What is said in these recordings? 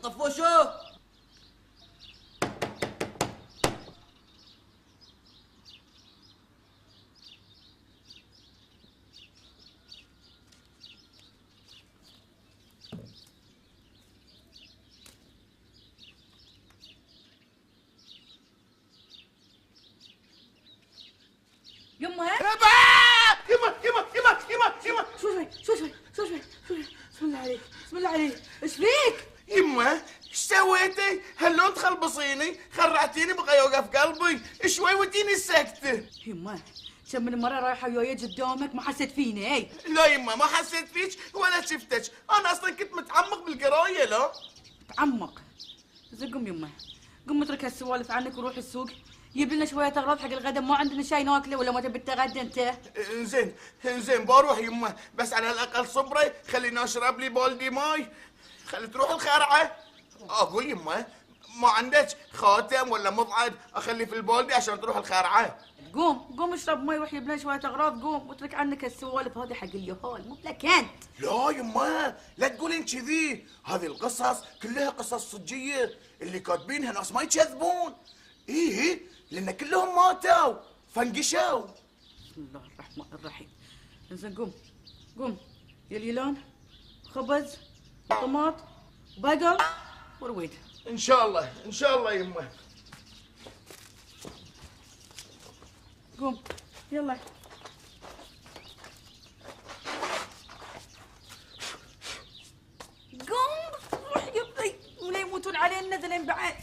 طفوشو. يما يما يما يما يما يما شوي بسم الله عليك بسم الله عليك، ايش فيك؟ يما ايش سويتي؟ هاللون تخلبصيني، خرعتيني بقى يوقف قلبي، شوي وديني السكتة. يما كم من مرة رايحة وياي قدامك ما حسيت فيني هي؟ لا يما ما حسيت فيك ولا شفتك، انا اصلا كنت متعمق بالقراية. لا تعمق. زين قم يما، قم اترك هالسوالف عنك وروح السوق، جيب لنا شوية اغراض حق الغدا، ما عندنا شاي ناكله ولا ما تبي تتغدى انت؟ زين بروح يما، بس على الاقل صبري خليني اشرب لي بولدي ماي، خلي تروح الخرعة. اقول يما ما عندك خاتم ولا مضعد اخلي في البولدي عشان تروح الخرعة؟ قوم اشرب مي وروح جيب لنا شوية اغراض، قوم واترك عنك هالسوالف هذه حق اليهال مو لك انت. لا يما لا تقولين كذي، هذه القصص كلها قصص صجية، اللي كاتبينها ناس ما يكذبون. ايه لان كلهم ماتوا فانقشوا. بسم الله الرحمن الرحيم. انزين قوم يا اليلان، خبز وطماط وبقر ورويد. ان شاء الله يما. قوم يلا. قوم روح يبي ولا يموتون علينا ذلين بعد.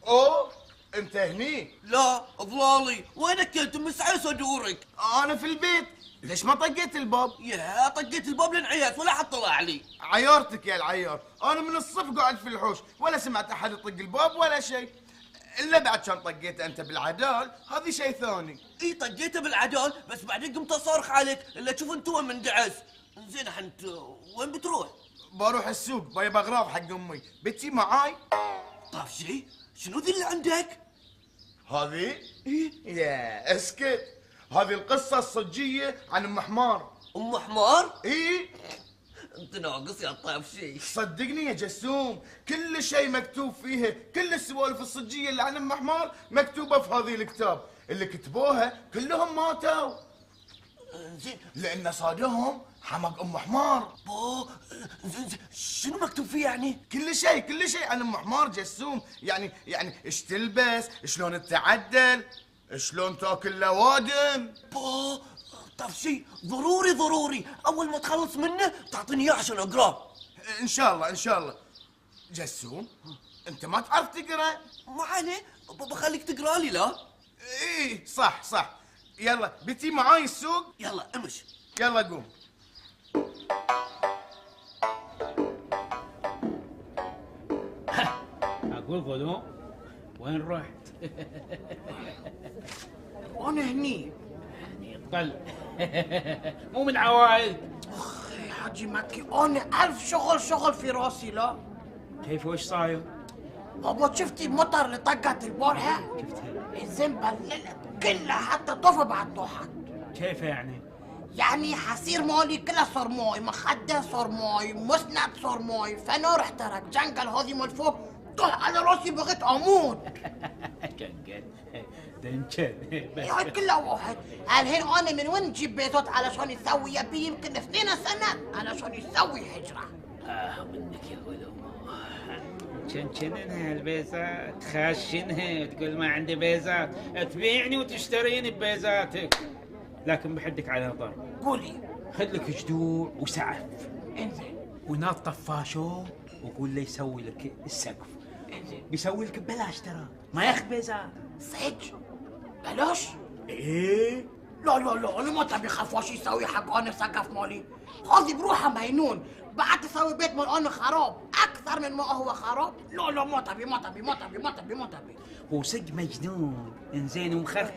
اوه انت هني؟ لا ضلالي، وينك كنت مسعى صدورك؟ انا في البيت، ليش ما طقيت الباب؟ يا طقيت الباب لين عيات ولا حد طلع لي. عيارتك يا العيار، انا من الصبح قاعد في الحوش ولا سمعت احد يطق الباب ولا شيء، الا بعد كان طقيت انت بالعدال، هذه شيء ثاني. اي طقيته بالعدال، بس بعدين قمت اصارخ عليك الا تشوف انت وين مندعس. زين انت وين بتروح؟ بروح السوق بايب اغراض حق امي، بتجي معاي؟ طيب شي شنو ذي اللي عندك؟ هذه؟ ايه يا اسكت، هذه القصة الصجية عن ام حمار. ام حمار؟ ايه انت ناقص يا طيب شي. صدقني يا جسوم، كل شيء مكتوب فيها، كل السوالف الصجية اللي عن ام حمار مكتوبة في هذه الكتاب، اللي كتبوها كلهم ماتوا. زين لان صادهم حمق ام حمار. زين شنو مكتوب فيه يعني؟ كل شيء عن ام حمار جسوم، يعني ايش تلبس، شلون تتعدل، شلون تاكل لوادم. طيب شي ضروري اول ما تخلص منه تعطيني اياه عشان اقراه. ان شاء الله. جسوم انت ما تعرف تقرا؟ ما عليه، بخليك تقرا لي. لا ايه صح. يلا بتي معاي السوق؟ يلا امش. يلا قوم. اقول غدو وين رحت؟ انا هني. طل مو من عوائل. اخي حاجي مكي، انا الف شغل في راسي. لا كيف وش صاير؟ بابا شفتي المطر اللي طقت البارحه؟ شفتها. الزين بللت كلها حتى طفى بعد طاحت. كيف يعني؟ يعني حصير مالي كلها صار ماي، مخده صار ماي، مسند صار ماي، فنار احترق، جنقل هذه من فوق طاح على راسي بغيت اموت. كنقل دنشل هاي كلها واحد. الحين انا من وين نجيب بيتوت علشان يسوي؟ يبي يمكن 2 سنة علشان يسوي هجرة. منك يا غلو. تشنشنها البيزات، تخاشنها وتقول ما عندي بيزات، تبيعني وتشتريني ببيزاتك، لكن بحدك على ضر. قولي. خذ لك جدوع وسعف انزين وناد طفاشو وقول له يسوي لك السقف. انزين. بيسوي لك ببلاش ترى، ما ياخذ بيزات. صدق؟ بلاش؟ ايه لا انا ما تبي خفاش يسوي حق انا سقف مالي، هذه بروحها مجنون، بعد تسوي بيت مال انا خراب اكثر من ما هو خراب. لا ما تبي. هو صدق مجنون انزين ومخرخش،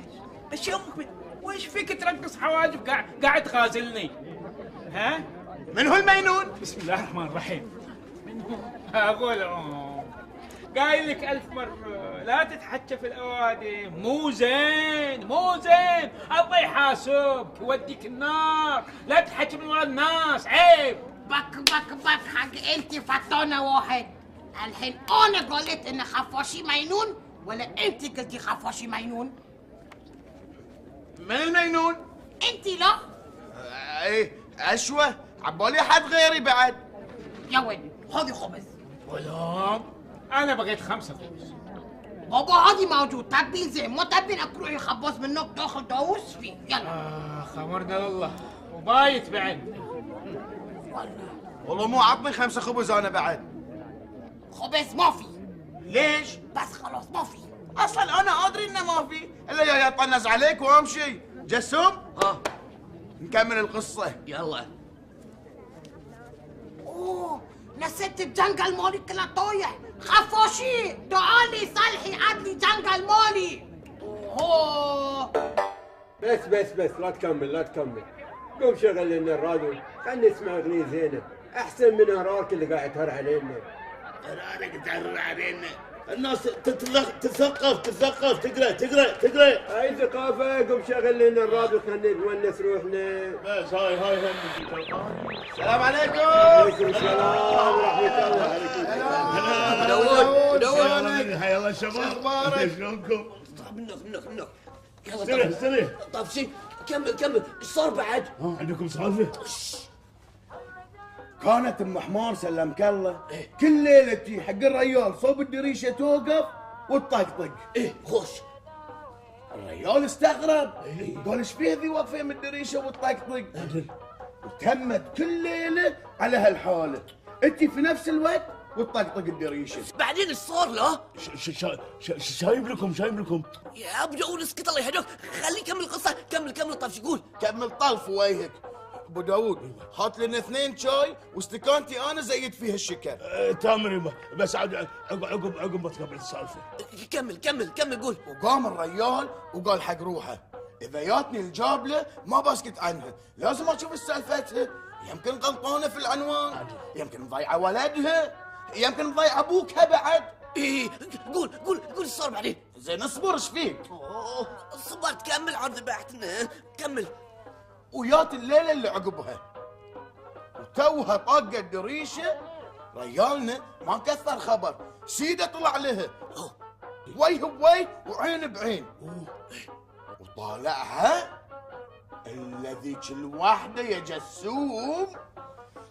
بس يمكن وش فيك ترقص حواجب قاعد تغازلني؟ ها؟ من هو المجنون؟ بسم الله الرحمن الرحيم. من هو؟ اقول قايل لك 1000 مرة لا تتحكى في الأوادم، مو زين، الله حاسوبك يوديك النار، لا تحكي من ورا الناس، عيب. بك حق انت فتانة واحد. الحين انا قلت ان خفاشي مجنون ولا انت قلتي خفاشي مجنون؟ من المجنون؟ انت لا. ايه اشوى عبالي حد غيري بعد. يا ولد خذي خبز. ولا انا بغيت 5 خبز. بابا هذه موجود، تبين زين ما تبين اروح خباز منك داخل داوس فيه. يلا. خمرنا لله وبايت بعد. والله مو عطني 5 خبز انا بعد. خبز ما في. ليش؟ بس خلاص ما في. اصلا انا ادري انه ما في الا يا طنز عليك وامشي. جسوم نكمل القصه. يلا. اوه نسيت الجنقل مالي كله طايح. خفاشي تعالي صلحي عدلي جنقل مالي. اوه بس لا تكمل. قوم شغل لنا الراديو، خلنا نسمع اغنية زينة احسن من هراك اللي قاعد تهر علينا. هرارك تهر علينا. الناس تثقف تقرا. هاي ثقافة. قوم شغل لنا الراديو، خلنا نونس روحنا. بس هاي هم. السلام عليكم. عليكم السلام ورحمة الله. منور. حيا الله شباب. اخبارك؟ شلونكم؟ طب منك يلا. استريح. طب شي كمل ايش صار بعد؟ عندكم سالفه؟ كانت ام حمار سلمك الله كل ليله تجي حق الريال صوب الدريشه توقف وتطقطق. خوش. الريال استغرب قال ايش فيه ذي واقفه من الدريشه وتطقطق؟ وتمت كل ليله على هالحاله، انت في نفس الوقت وتطقطق الدريشه. بعدين ايش صار له؟ شايب لكم. يا ابو داود اسكت الله يهديك، خليه يكمل القصه. كمل طيب شو يقول؟ كمل طلف وجهك. ابو داود هات لنا 2 شاي واستكانتي انا زيد فيها الشكر. تامر يبا، بس عقب ما تكمل السالفه. كمل قول. وقام الريال وقال حق روحه اذا جاتني الجابله ما بسكت عنها، لازم اشوف سالفتها، يمكن غلطانه في العنوان، يمكن مضيعه ولدها، يمكن مضيعه ابوكها بعد. قول ايش صار بعدين؟ زين اصبر ايش فيك؟ صبرت كمل عاد ذبحتنا. كمل. ويات الليله اللي عقبها وتوها طاقه الدريشه، ريالنا ما كثر خبر، سيده طلع لها وجه بوجه وعين بعين، وطالعها الا ذيك الوحده يا جسوم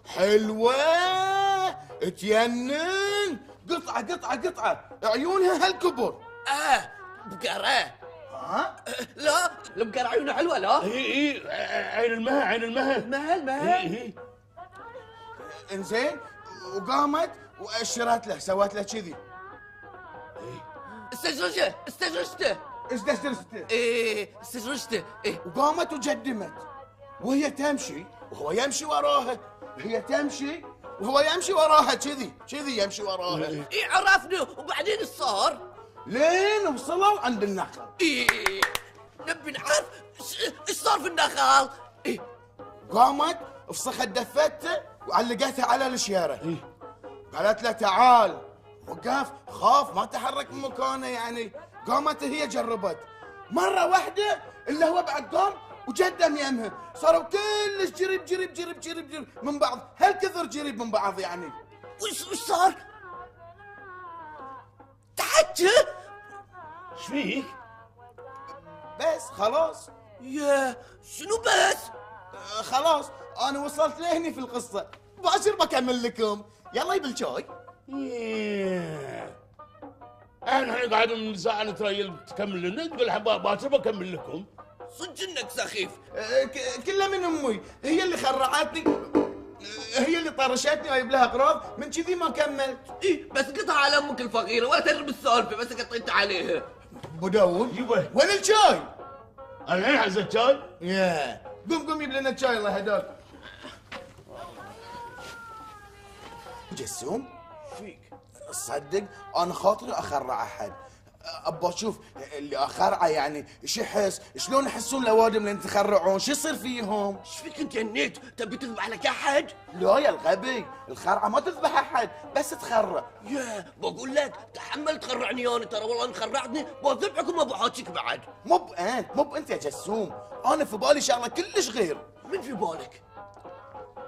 حلوه تجنن، قطعه عيونها هالكبر. بقرة. ها؟ لا البقرة عيونها حلوة. لا اي عين المها. مهل. انزين وقامت واشرت له، سوت له كذي. استجرجته. ايش دشدشته؟ استجرجته. وقامت وجدمت وهي تمشي وهو يمشي وراها، هي تمشي وهو يمشي وراها، كذي يمشي وراها. عرفني. وبعدين ايش صار؟ لين وصلوا عند النخل. نبي نعرف ايش صار في النخل. قامت فسخت دفته وعلقتها على الشياره. قالت له تعال. وقف خاف ما تحرك من مكانه يعني. قامت هي جربت مره واحده الا هو بعد قام وجدم يمها، صاروا كلش جريب من بعض، هالكثر جريب من بعض يعني. وش صار؟ تحكي؟ ايش فيك؟ بس خلاص. يا شنو بس؟ خلاص انا وصلت لهني في القصه، باشر بكمل لكم. يلا يبل شاي. احنا قاعد من ساعه نتريل تكمل لنا، تقول باكر بكمل لكم. صدق انك سخيف. كله من امي، هي اللي خرعتني، هي اللي طرشتني واجيب لها اقراض، من كذي ما كملت. بس قطع على امك الفقيره ولا تدري بالسالفه، بس قطيت عليها. ابو داود يبا وين الشاي؟ الحين حزت شاي. يا قوم يجيب لنا الشاي الله يهداك. جسوم فيك تصدق انا خاطري اخرع احد، ابا شوف اللي خرعه يعني شحس، شلون يحسون الاوادم اللي تخرعون؟ شو يصير فيهم؟ ايش فيك انت جنيت؟ تبي تذبح لك احد؟ لا يا الغبي، الخرعه ما تذبح احد بس تخرع. يا بقول لك تحمل تخرعني انا، ترى والله ان خرعتني بذبحك وما بحاكيك بعد. مو بانت يا جسوم، انا في بالي شغله كلش غير. من في بالك؟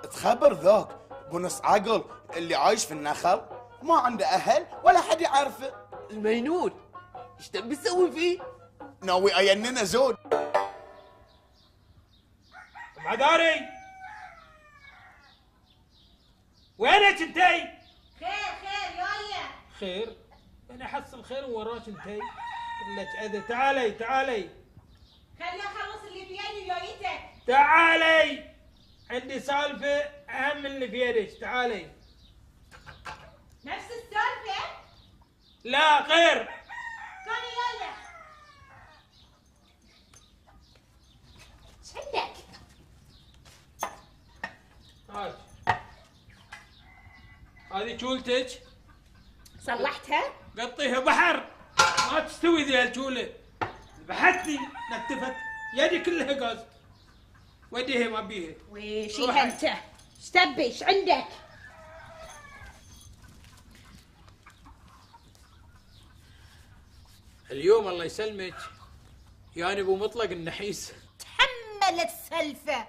تخبر ذاك بنص عقل اللي عايش في النخل ما عنده اهل ولا حد يعرفه. المينون ايش تبي تسوي فيه؟ ناوي ايننا زود. عداري وينك انتي؟ خير يايا. خير؟ انا احصل خير وراك انتي. لك اذى. تعالي خليني اخلص اللي في يدي ويايتك. تعالي، عندي سالفه اهم من اللي في يدك. تعالي. نفس السالفه؟ لا خير. كان يايا. ايش عندك؟ هذه شولتك صلحتها؟ قطيها بحر، ما تستوي ذي الجوله. ذبحتني نتفت يدي كلها غاز. وديها ما بيها. وشيلها انت. ايش تبي؟ ايش عندك؟ اليوم الله يسلمك يعني ابو مطلق النحيس تحملت سلفه.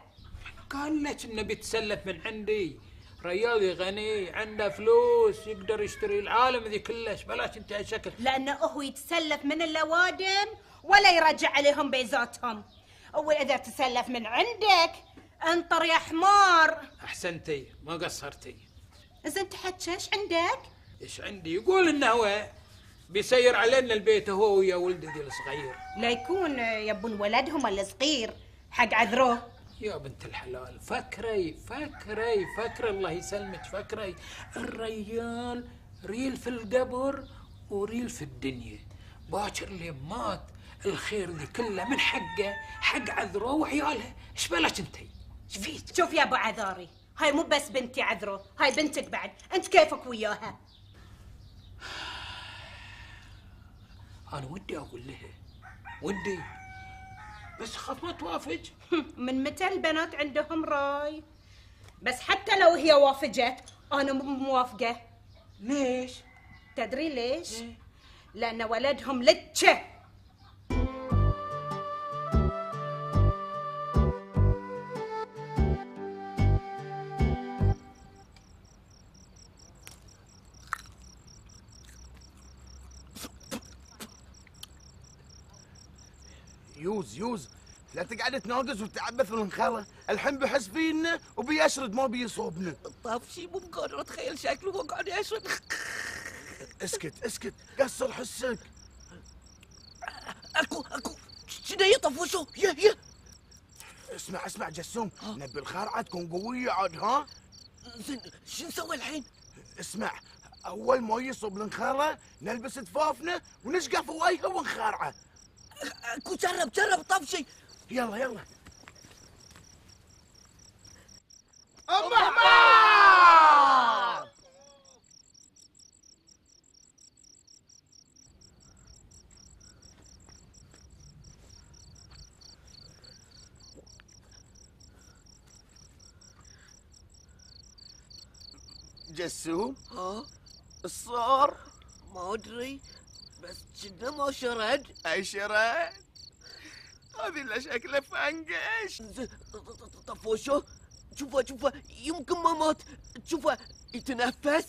قال لك انه بيتسلف من عندي. رياضي غني عنده فلوس يقدر يشتري العالم ذي كلش. بلاش انت هالشكل. لانه هو يتسلف من الاوادم ولا يرجع عليهم بيزاتهم. واذا تسلف من عندك انطر يا حمار. احسنتي ما قصرتي. زين تحكي ايش عندك؟ ايش عندي؟ يقول انه هو بيسير علينا البيت هو ويا ولده ذي الصغير. لا يكون يبون ولدهم الصغير حق عذروه. يا بنت الحلال فكري الله يسلمك. فكري الريال ريل في القبر وريل في الدنيا. باكر اللي مات الخير ذي كله من حقه حق عذروه وعيالها. ايش بالك انتي؟ ايش فيك؟ شوف يا ابو عذاري، هاي مو بس بنتي عذرو، هاي بنتك بعد. انت كيفك وياها؟ انا ودي اقول لها ودي، بس خاف ما توافق. من متى البنات عندهم راي؟ بس حتى لو هي وافجت انا مو موافقه. ليش؟ تدري ليش؟ لان ولدهم لتشه. يوز لا تقعد تناقص وتعبث من الخلا. الحين بيحس فينا وبيشرد ما بيصوبنا. طاف شي مو قادر اتخيل شكله وهو قاعد يشرد. اسكت قصر حسك. اكو شنو يطفشوا؟ يا اسمع جسوم، نبي الخرعه تكون قويه عاد. ها زين شو نسوي الحين؟ اسمع، اول ما يصب النخاله نلبس دفافنا ونشقف وجهها ونخارعه. اكو جرب طفشي. يلا ام احمد. جسوم ها الصار ما ادري بس كنا ما شرد. اي شرد هذه اللي شكله فنقش. طفوشه شوفه يمكن ما مات. شوفه يتنفس.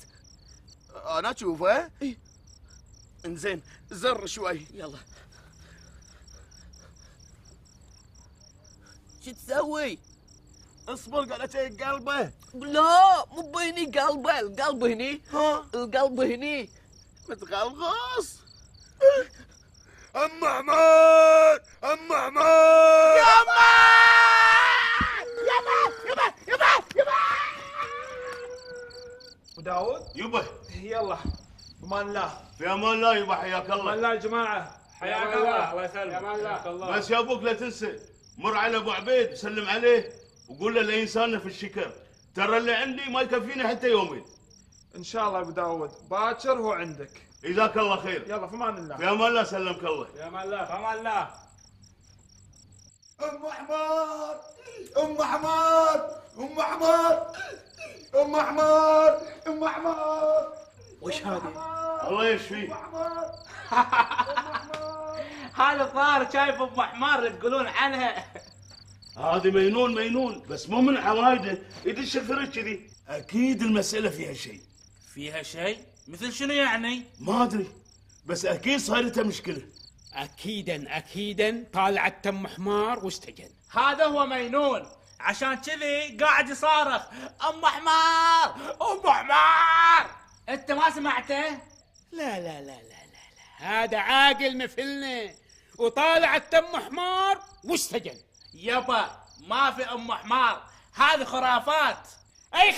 انا اشوفه. إيه؟ انزين زر شوي. يلا شو تسوي؟ اصبر قاعد اشيك قلبه. لا مو بيني قلبه. القلب هني. ها القلب هني متغلغص. ام احمد يما وداود يبا يلا بمان الله. في امان الله يبا حياك بمان الله. الله يا جماعه. حياك الله. الله يسلمك. حياك الله. بس يا ابوك لا تنسى مر على ابو عبيد وسلم عليه وقول له الانسان في الشكر. ترى اللي عندي ما يكفيني حتى يومين. ان شاء الله ابو داود باكر هو عندك. جزاك الله خير. يلا في امان الله. في امان الله سلمك الله. في امان الله. في امان الله. ام حمار ام حمار ام حمار ام حمار ام حمار. وش هذه؟ الله يشفيك. هذا الظاهر شايف ام حمار اللي تقولون عنها. هذه مينون بس مو من عوايده يدش الفرج كذي. اكيد المساله فيها شيء. فيها شيء؟ مثل شنو يعني؟ ما ادري بس اكيد صايرتها مشكله. اكيدا طالعت تم حمار واستجن. هذا هو مينون، عشان كذي قاعد يصارخ ام حمار ام حمار. انت ما سمعته؟ لا هذا عاقل مثلنا وطالعت تم حمار واستجن. يبا ما في ام حمار، هذه خرافات. اي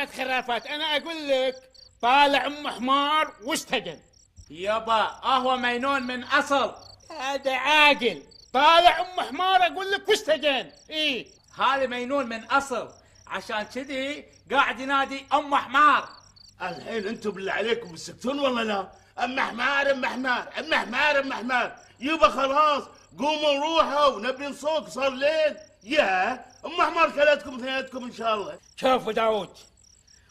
خرافات انا اقول لك طالع ام حمار واستجن. يبا هو مينون من اصل. هذا عاقل طالع ام حمار اقول لك واستجن. ايه هذا مينون من اصل، عشان كذي قاعد ينادي ام حمار. الحين انتم بالله عليكم بتسكتون ولا لا؟ ام حمار ام حمار ام حمار ام حمار. يبا خلاص قوموا روحوا نبي نصوك صار ليل. يا ام حمار كلتكم اثنيناتكم ان شاء الله. شوفوا داود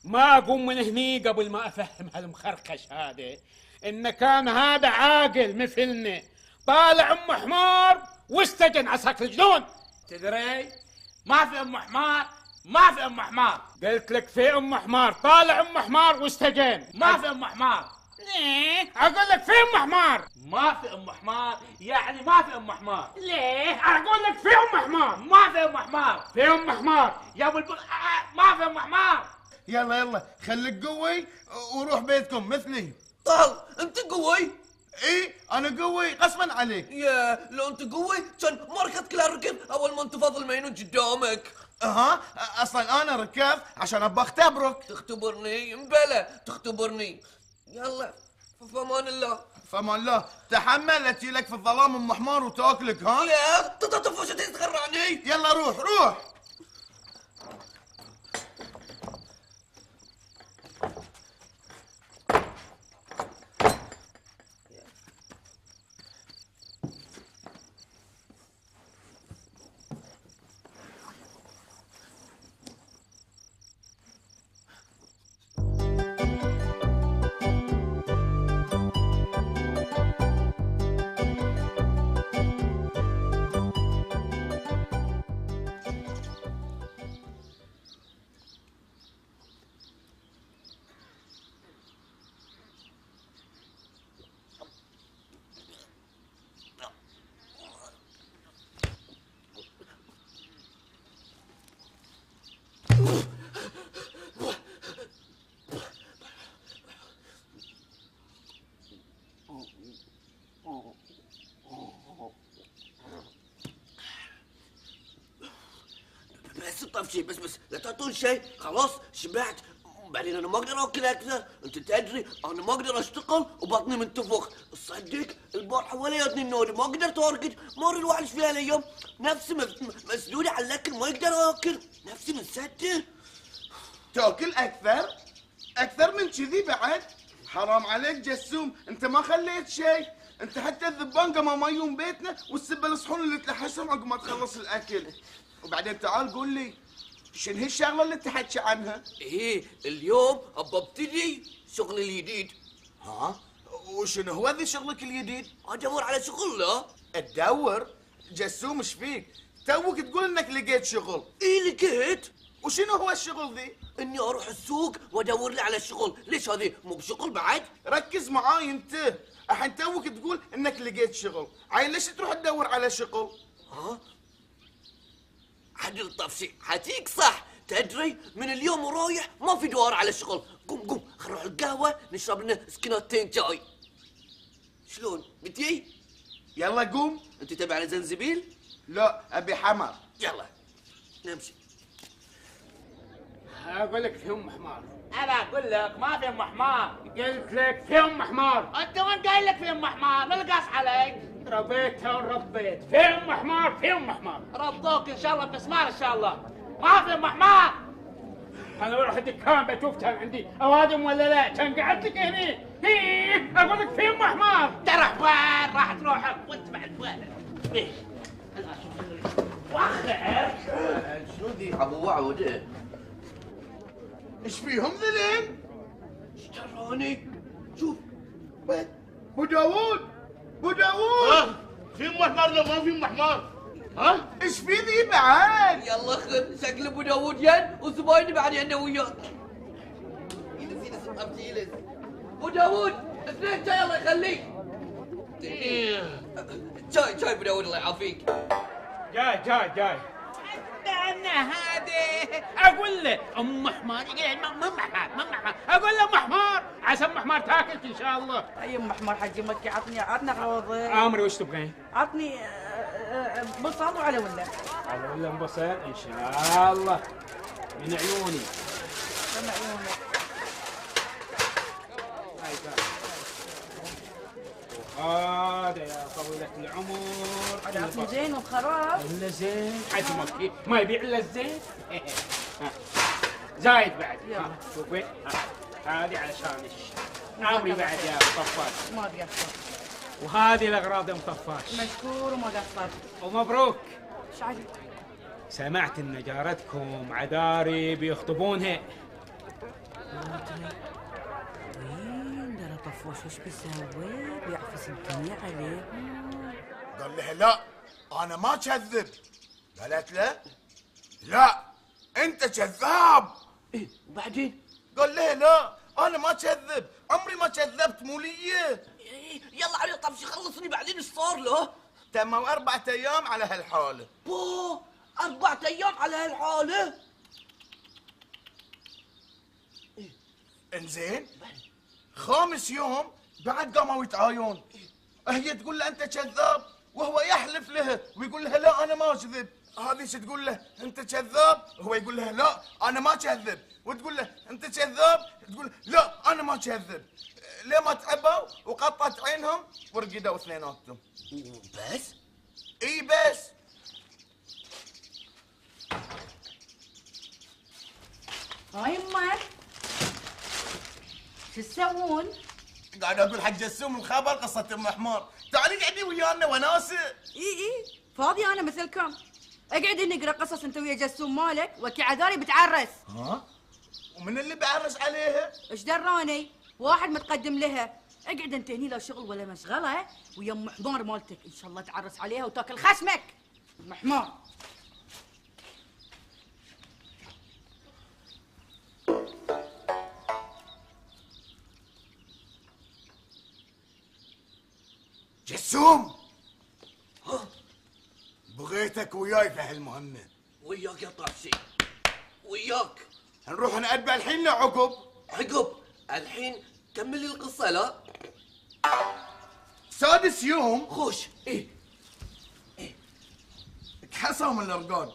ما اقوم من هني قبل ما افهم هالمخرخش هذا ان كان هذا عاقل مثلنا طالع ام حمار واستجن عساك الجنون. تدري ما في ام حمار، ما في ام حمار. قلت لك في ام حمار، طالع ام حمار واستجن. ما في ام حمار. ليه؟ اقول لك في ام حمار. ما في ام حمار يعني ما في ام حمار. ليه؟ اقول لك في ام حمار. ما في ام حمار. في ام حمار يا ابو ما في ام حمار. يلا خليك قوي وروح بيتكم مثلي. طال انت قوي. ايه انا قوي غصبا عليك. يا لو انت قوي كان ما ركضت كل هالركض اول ما انت فاضل مينون قدامك. اصلا انا ركضت عشان ابى اختبرك. تختبرني؟ مبلا تختبرني. يلا في امان الله. في امان الله. تحمل لا تجيلك في الظلام ام حمار وتاكلك. يا تطفش تتغرعني. يلا روح. بس الطفشي بس لا تعطون شيء. خلاص شبعت. بعدين انا ما اقدر اكل اكثر. انت تدري انا ما اقدر اشتغل وبطني منتفخ. تصدق البارحه ولا ياتني النوم ما قدرت ارقد. مر الوحش في هالايام نفسي مسدوده على الاكل ما اقدر اكل. نفسي متستر. تاكل اكثر من كذي بعد؟ حرام عليك جسوم انت ما خليت شيء. انت حتى الذبان قاموا يجون بيتنا والسبه الصحون اللي تلحسهم عقب ما تخلص الاكل. وبعدين تعال قول لي شنو هالشغله اللي تحكي عنها؟ ايه اليوم ابى ابتدي شغلي الجديد. وشنو هو ذي شغلك الجديد؟ ادور على شغل. لا تدور؟ جسوم ايش فيك؟ توك تقول انك لقيت شغل. ايه لقيت. وشنو هو الشغل ذي؟ اني اروح السوق وادور لي على شغل. ليش هذه مو بشغل بعد؟ ركز معاي انت. الحين توك تقول انك لقيت شغل، عين ليش تروح تدور على شغل؟ عدل الطفشي حتيك صح. تدري من اليوم ورايح ما في دوار على شغل. قوم خل نروح القهوه نشرب لنا سكينتين شاي. شلون بتجي؟ يلا قوم. انت تبي على زنزبيل؟ لا ابي حمر. يلا نمشي. اقول لك في ام حمار. انا اقول لك ما في ام حمار. قلت لك في ام حمار. انت وين قايل لك في ام حمار؟ ما القاص عليك. ربيتها وربيت. في ام حمار. ربوك ان شاء الله بمسمار ان شاء الله. ما في ام حمار. انا بروح الدكان بشوف كان عندي اوادم ولا لا، كان قعدت لك هني. هي اقول لك في ام حمار. تروح وين؟ راح تروح وانت بعد وين؟ ايه وخر. شنو ذي ابو وعود؟ ايش فيهم ذلين؟ ايش تراني؟ شوف وين؟ بو داوود بو داوود في ام حمار لو ما في ام حمار؟ ها؟ ايش في ذي بعد؟ يلا خذ شكل ابو داوود ين وزبايني بعد انا وياك. يلس يلس حبتي يلس. ابو داوود اثنين شاي الله يخليك. شاي ابو داوود الله يعافيك. جاي انا هذه اقول له ام حمار، ام حمار اقول له ام حمار عسى ام حمار تاكلك ان شاء الله. اي ام حمار حجي مكي عطني غروضي. امري وش تبغين؟ عطني بصل وعلى ولا. على ولا انبسط ان شاء الله من عيوني. من عيونك. وهذا يا طويلة العمر هذا عطني زين وخراب. الا زين حيث مكي ما يبيع الا الزين. زايد بعد. يلا شوفي هذه علشانك. عمري بعد يا طفاش. ما قصرت. وهذه الاغراض يا مطفاش. مشكور وما قصرت. ومبروك. ايش عاد؟ سمعت ان جارتكم عذاري بيخطبونها. وين درى طفوش ايش بيسوي؟ بيعفس الدنيا عليه. قال لها لا انا ما كذب. قالت له لا انت كذاب. ايه وبعدين؟ قال لها لا انا ما كذب، عمري ما كذبت مو لي. يلا علي طفشي خلصني بعدين ايش صار له؟ تموا 4 ايام على هالحاله. بو 4 ايام على هالحاله؟ انزين 5 يوم بعد قاموا يتعايون. هي تقول له انت كذاب وهو يحلف لها ويقول لها لا انا ما اكذب. هذه تقول له انت كذاب وهو يقول لها لا انا ما كذب، وتقول له انت كذاب تقول لا انا ما كذب. ليه ما تعبوا وقطت عينهم ورقدوا اثنيناتهم. بس؟ اي بس. هاي يمه شو تسوون؟ قاعد اقول حق جسوم الخبر قصه ام حمار. تعالي قعدي ويانا وناسه. اي فاضي انا مثلكم. اقعد نقرا قصص انت ويا جسوم مالك وكي عذاري بتعرس. ها؟ ومن اللي بعرس عليها؟ ايش دراني؟ واحد متقدم لها. اقعد انت هني لا شغل ولا مشغله ويا ام حمار مالتك ان شاء الله تعرس عليها وتاكل خشمك. ام حمار. جسوم بغيتك وياي في هالمهمة. وياك يا طفشي وياك. نروح نأدبه الحين لعقب. عقب الحين كمل لي القصة لا؟ 6 يوم خوش. ايه تحصوا من الارقاد.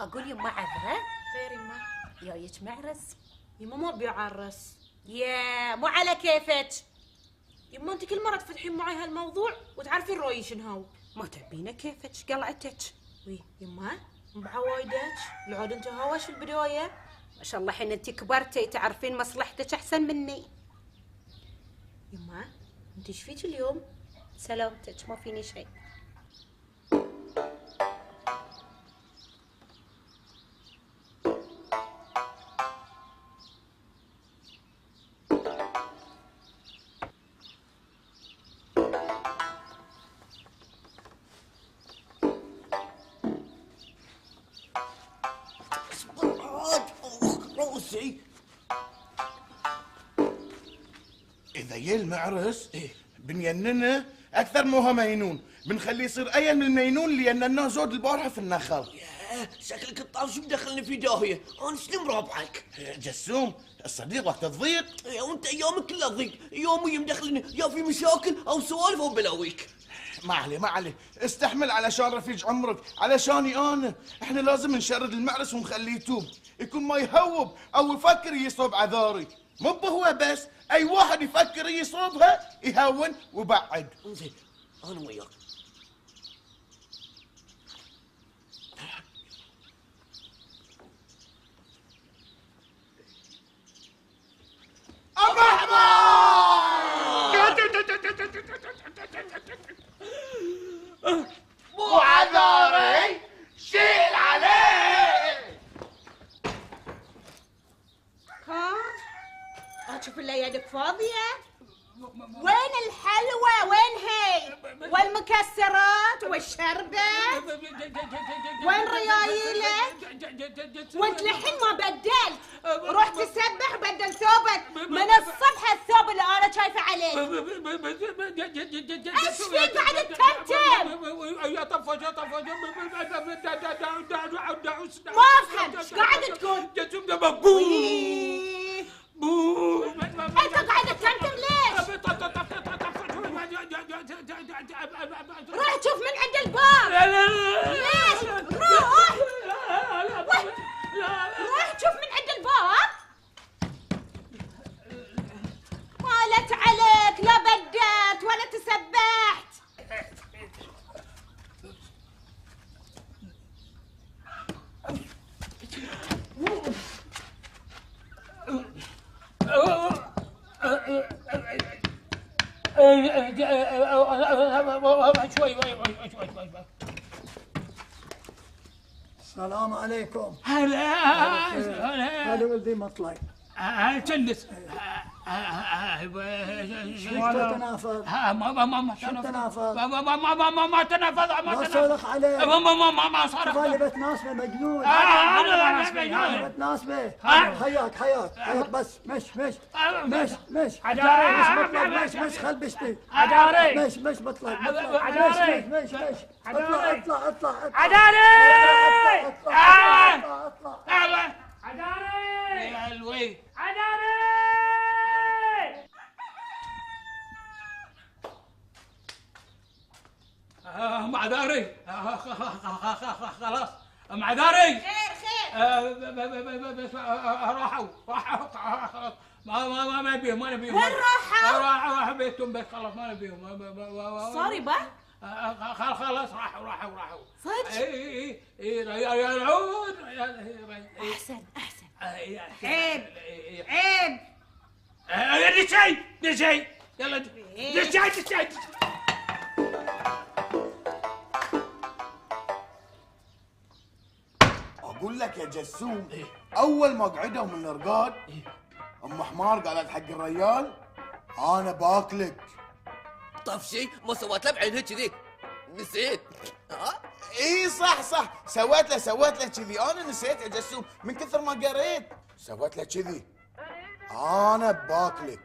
اقول يما عذرة خير يما. جايك معرس. يما ما بيعرس. يا مو على كيفك. يما انت كل مرة تفتحين معي هالموضوع وتعرفين رأيي شنو. ما تبينا كيفك قلعتك. وي يما بعوايدك العود انت هواش في البداية. ما شاء الله حين انت كبرتي تعرفين مصلحتك احسن مني. يما انت ايش فيك اليوم؟ سلامتك ما فيني شيء. روسي. اذا جه المعرس بنيننه اكثر ما هو مينون، بنخليه يصير اين من المينون اللي ينناه زود البارحه في النخل. شكلك الطرش مدخلني في داهيه، انا شنو مرابعك؟ جسوم الصديق وقت تضيق. وانت ايامك كلها ضيق، يومي مدخلني يا في مشاكل او سوالف او بلاويك. ما عليه استحمل علشان رفيج عمرك، علشاني انا. احنا لازم نشرد المعرس ونخليه يتوب، يكون ما يهوب او يفكر يصوب عذاري. مو هو بس، اي واحد يفكر يصوبها يهون وبعد. زين انا وياك. كلها يدك فاضية؟ وين الحلوى وين هي؟ والمكسرات والشربة؟ وين ريايلك؟ وانت لحين ما بدلت، رحت تسبح وبدل ثوبك من الصبح الثوب اللي انا شايفه عليك. ايش فيك قاعد تتمتم؟ يا طفش يا طفش ما افهم ايش قاعد تقول؟ انت قاعد تتمتم ليش؟ روح شوف من عند الباب. ليش؟ روح روح شوف من عند الباب. مالت عليك، لا بدت ولا تسبحت. شوي السلام عليكم. هلا هلا ولدي مطلع. تجلس شو تنافض؟ ما تنافض ما تنافض ما صرخ عليك. ما صرخ. بالي بتناسبه مجنون. انا بتناسبه. حياك بس مش خلبشتي. مش بطلع اطلع عداري اطلع يا الوي مع داري خلاص مع داري خير راحوا خلاص ما نبيهم وين راحوا؟ راحوا بيتهم بس خلاص ما نبيهم صاري بقى؟ خلاص راحوا صدق؟ اي يلعون احسن عيب دشي يلا دشي اقول لك يا جسوم، اول ما قعدوا من الرقاد ام حمار قالت حق الريال انا باكلك. طف شي ما سويت له بعينها كذي، نسيت. اي صح سويت له كذي، انا نسيت يا جسوم من كثر ما قريت. سويت له كذي انا باكلك،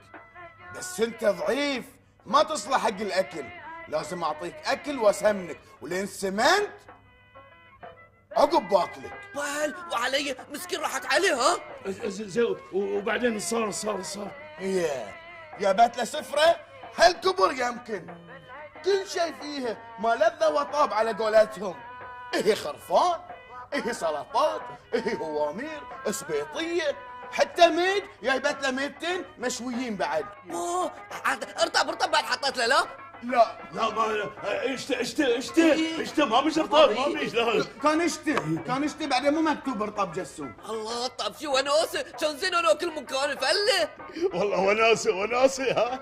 بس انت ضعيف ما تصلح حق الاكل، لازم اعطيك اكل واسمنك، ولين سمنت عقب باكلك. وعلي مسكين راحت عليه. ها زين وبعدين صار يا بات له سفره هالكبر يمكن كل شيء فيها ما لذة وطاب على قولتهم. ايه خرفان، ايه سلطات، ايه هوامير، اسبيطيه، حتى ميد جايبت له ميدتين مشويين بعد. ارطب بعد حطيت له. لا ما اشته ما مش رطب ما مش لا كان اشته بعدين مو مكتوب ارطب جسوم. الله طب شو وناسه كان زين انا كل مكان فله. والله وناسه ها.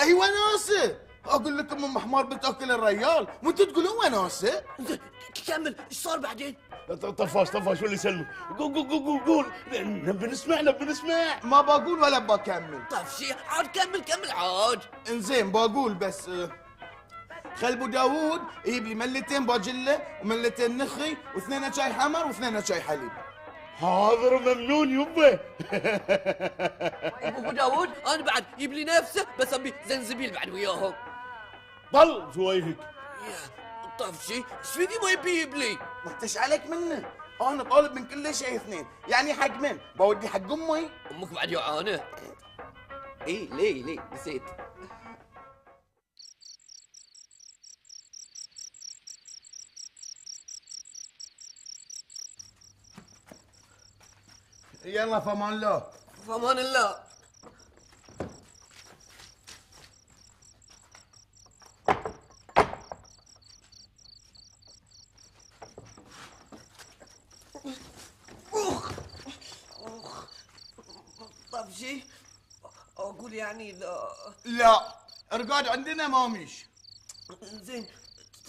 اي وناسه، اقول لكم ام حمار بتاكل الريال وانتوا تقولون وناسه. كمل ايش صار بعدين؟ طفاش واللي يسلمك. قول نبي نسمع. ما بقول ولا بكمل. طيب شي عاد كمل عاد. انزين بقول بس خل ابو داوود يجيب لي ملتين باجله وملتين نخي واثنين شاي حمر واثنين شاي حليب. حاضر ممنون يبا. ابو داوود انا بعد يجيب لي نفسه بس ابي زنزبيل بعد وياهم. ضل شويهك. طيب شي ايش فيني ما يجيب لي؟ وحتش عليك منه، انا طالب من كل شيء اثنين، يعني حق من؟ بودي حق امي. امك بعد جوعانه. ايه ليه نسيت. يلا فمان الله. فمان الله. طب شي اقول يعني لا ارقاد عندنا ما مش زين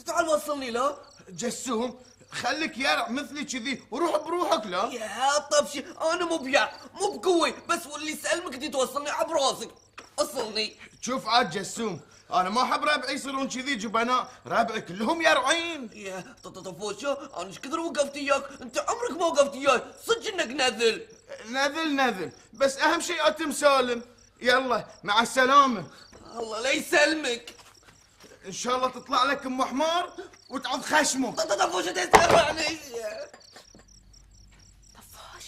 تعال وصلني لا جسوم. خليك يرع مثلي كذي وروح بروحك لا. يا طبشي انا مو بيع مو بقوي، بس واللي يسلمك دي توصلني عبر راسك. وصلني. شوف عاد جسوم، انا ما احب ربعي يصيرون كذي جبناء، ربعي كلهم يرعين. يا طفوشة انا ايش كثر وقفت وياك، انت عمرك ما وقفت وياي، صدق انك نذل. نذل بس اهم شيء اتم سالم. يلا مع السلامة. الله لا يسلمك. ان شاء الله تطلع لك ام حمار وتعض خشمه. طفوشة تسمعني. طفاش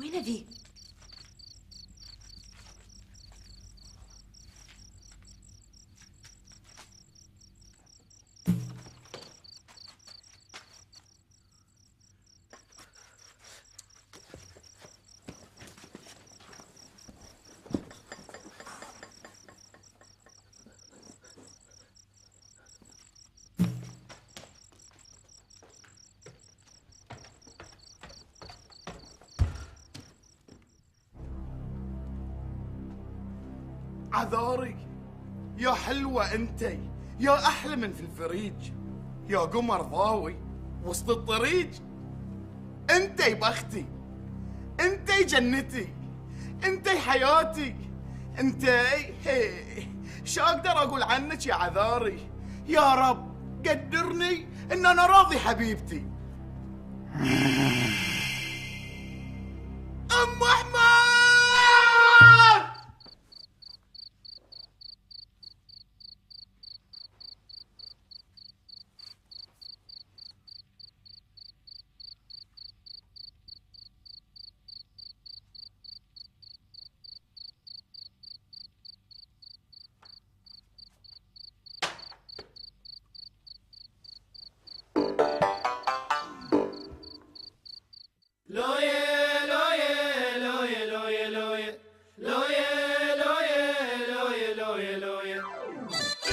وين ذي؟ عذاري يا حلوة انتي، يا احلى من في الفريج، يا قمر ضاوي وسط الطريق. انتي بختي، انتي جنتي، انتي حياتي، انتي شو اقدر اقول عنك يا عذاري؟ يا رب قدرني ان انا راضي حبيبتي. ام احمد. لو